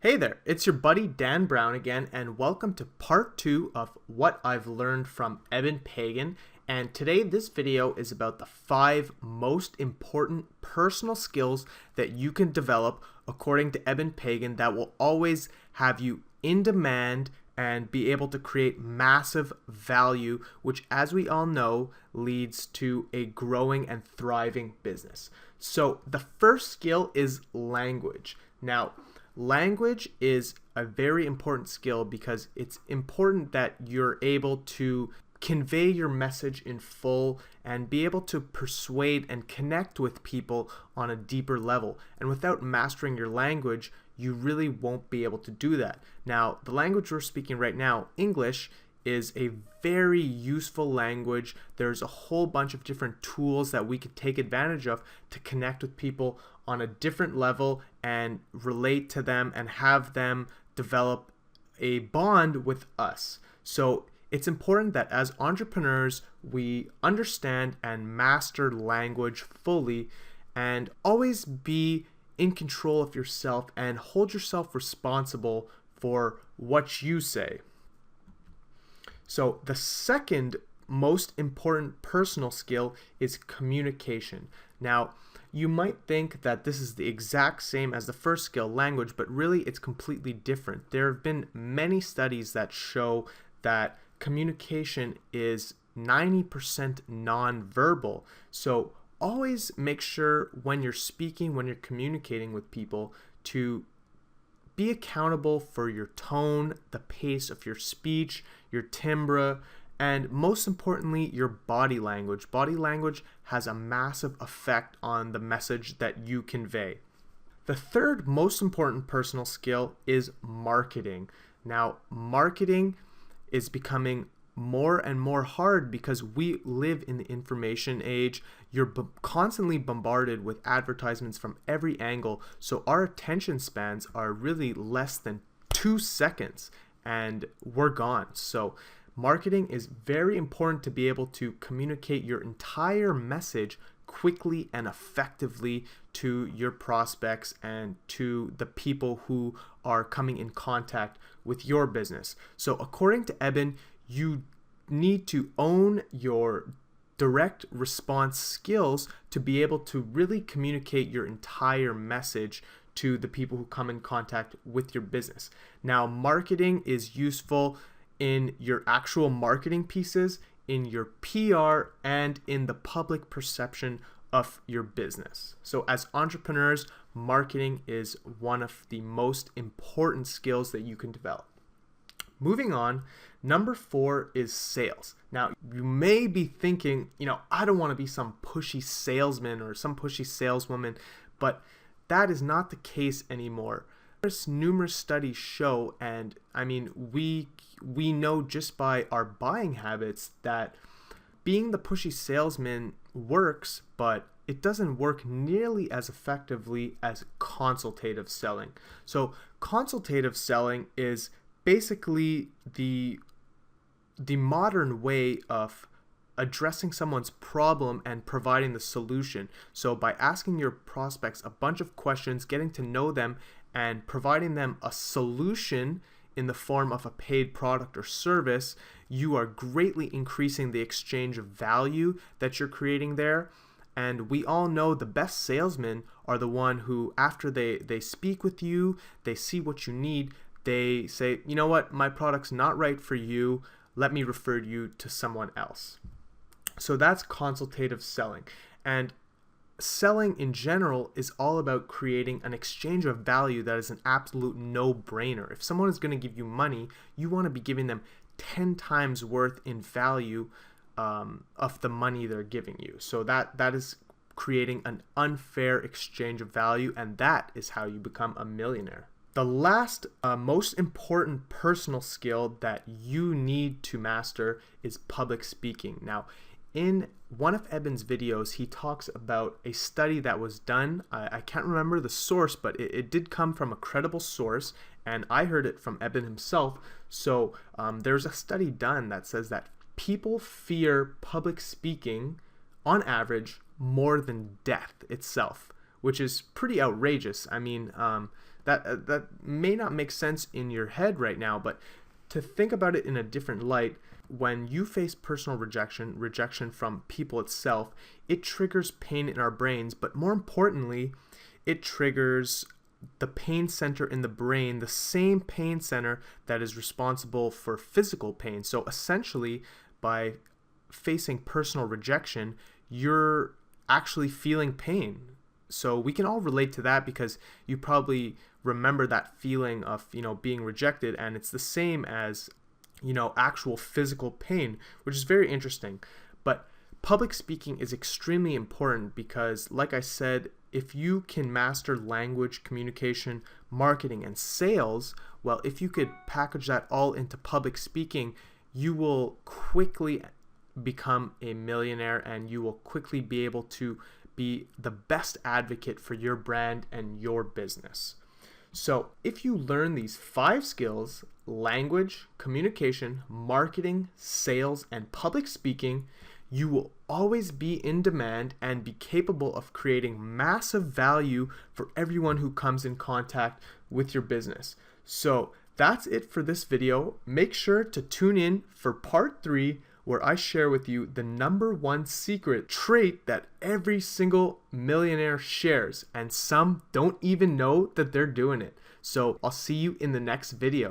Hey there, it's your buddy Dan Brown again, and welcome to part 2 of what I've learned from Eben Pagan. And today this video is about the 5 most important personal skills that you can develop according to Eben Pagan that will always have you in demand and be able to create massive value, which, as we all know, leads to a growing and thriving business. So the first skill is language. Now, language is a very important skill because it's important that you're able to convey your message in full and be able to persuade and connect with people on a deeper level. And without mastering your language, you really won't be able to do that. Now, the language we're speaking right now, English, is a very useful language. There's a whole bunch of different tools that we could take advantage of to connect with people on a different level and relate to them and have them develop a bond with us. So it's important that as entrepreneurs, we understand and master language fully and always be in control of yourself and hold yourself responsible for what you say. So the second most important personal skill is communication. Now, you might think that this is the exact same as the first skill, language, but really it's completely different. There have been many studies that show that communication is 90% nonverbal. So always make sure when you're speaking, when you're communicating with people, to be accountable for your tone, the pace of your speech, your timbre, and most importantly, your body language. Body language has a massive effect on the message that you convey. The third most important personal skill is marketing. Now, marketing is becoming more and more hard because we live in the information age. You're constantly bombarded with advertisements from every angle, so our attention spans are really less than 2 seconds and we're gone. So marketing is very important to be able to communicate your entire message quickly and effectively to your prospects and to the people who are coming in contact with your business. So according to Eben, you need to own your direct response skills to be able to really communicate your entire message to the people who come in contact with your business. Now, marketing is useful in your actual marketing pieces, in your PR, and in the public perception of your business. So as entrepreneurs, marketing is one of the most important skills that you can develop. Moving on, number 4 is sales. Now, you may be thinking, I don't want to be some pushy salesman or some pushy saleswoman, but that is not the case anymore. There's numerous studies show, and we know just by our buying habits that being the pushy salesman works, but it doesn't work nearly as effectively as consultative selling. So consultative selling is basically the modern way of addressing someone's problem and providing the solution. So by asking your prospects a bunch of questions, getting to know them, and providing them a solution in the form of a paid product or service, you are greatly increasing the exchange of value that you're creating there. And we all know the best salesmen are the one who, after they speak with you, they see what you need, they say, you know what, my product's not right for you, let me refer you to someone else. So that's consultative selling. And selling in general is all about creating an exchange of value that is an absolute no-brainer. If someone is going to give you money, you want to be giving them 10 times worth in value of the money they're giving you. So that is creating an unfair exchange of value, and that is how you become a millionaire. The last most important personal skill that you need to master is public speaking. Now, in one of Eben's videos, he talks about a study that was done. I can't remember the source, but it did come from a credible source, and I heard it from Eben himself. So there's a study done that says that people fear public speaking on average more than death itself, which is pretty outrageous. That may not make sense in your head right now, but to think about it in a different light, when you face personal rejection from people itself, it triggers pain in our brains, but more importantly, it triggers the pain center in the brain, the same pain center that is responsible for physical pain. So essentially, by facing personal rejection, you're actually feeling pain. So we can all relate to that because you probably remember that feeling of, being rejected, and it's the same as, actual physical pain, which is very interesting. But public speaking is extremely important because, like I said, if you can master language, communication, marketing, and sales, well, if you could package that all into public speaking, you will quickly become a millionaire, and you will quickly be able to be the best advocate for your brand and your business. So if you learn these 5 skills, language, communication, marketing, sales, and public speaking, you will always be in demand and be capable of creating massive value for everyone who comes in contact with your business. So that's it for this video. Make sure to tune in for part 3, where I share with you the #1 secret trait that every single millionaire shares, and some don't even know that they're doing it. So I'll see you in the next video.